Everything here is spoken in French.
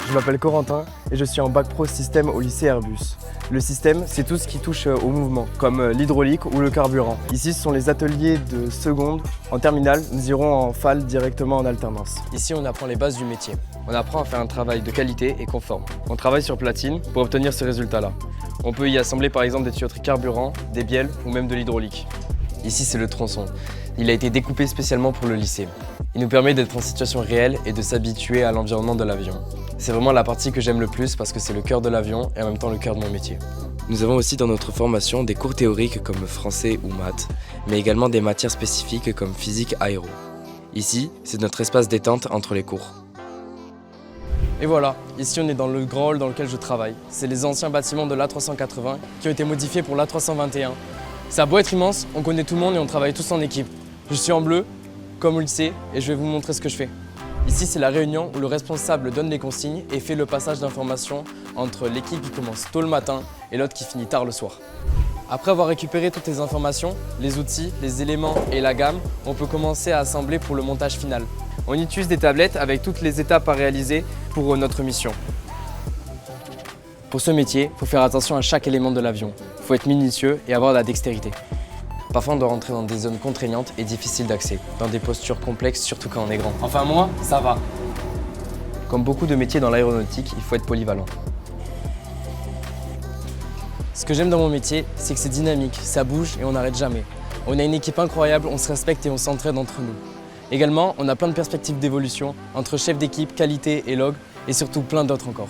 Je m'appelle Corentin et je suis en bac pro système au lycée Airbus. Le système, c'est tout ce qui touche au mouvement, comme l'hydraulique ou le carburant. Ici, ce sont les ateliers de seconde. En terminale, nous irons en FAL directement en alternance. Ici, on apprend les bases du métier. On apprend à faire un travail de qualité et conforme. On travaille sur platine pour obtenir ce résultat-là. On peut y assembler par exemple des tuyauteries carburant, des bielles ou même de l'hydraulique. Ici, c'est le tronçon. Il a été découpé spécialement pour le lycée. Il nous permet d'être en situation réelle et de s'habituer à l'environnement de l'avion. C'est vraiment la partie que j'aime le plus parce que c'est le cœur de l'avion et en même temps le cœur de mon métier. Nous avons aussi dans notre formation des cours théoriques comme français ou maths, mais également des matières spécifiques comme physique aéro. Ici, c'est notre espace détente entre les cours. Et voilà, ici on est dans le grand hall dans lequel je travaille. C'est les anciens bâtiments de l'A380 qui ont été modifiés pour l'A321. Ça a beau être immense, on connaît tout le monde et on travaille tous en équipe. Je suis en bleu, comme au lycée, et je vais vous montrer ce que je fais. Ici, c'est la réunion où le responsable donne les consignes et fait le passage d'informations entre l'équipe qui commence tôt le matin et l'autre qui finit tard le soir. Après avoir récupéré toutes les informations, les outils, les éléments et la gamme, on peut commencer à assembler pour le montage final. On utilise des tablettes avec toutes les étapes à réaliser pour notre mission. Pour ce métier, il faut faire attention à chaque élément de l'avion. Il faut être minutieux et avoir de la dextérité. Parfois, on doit rentrer dans des zones contraignantes et difficiles d'accès, dans des postures complexes, surtout quand on est grand. Enfin moi, ça va. Comme beaucoup de métiers dans l'aéronautique, il faut être polyvalent. Ce que j'aime dans mon métier, c'est que c'est dynamique, ça bouge et on n'arrête jamais. On a une équipe incroyable, on se respecte et on s'entraide entre nous. Également, on a plein de perspectives d'évolution entre chef d'équipe, qualité et log, et surtout plein d'autres encore.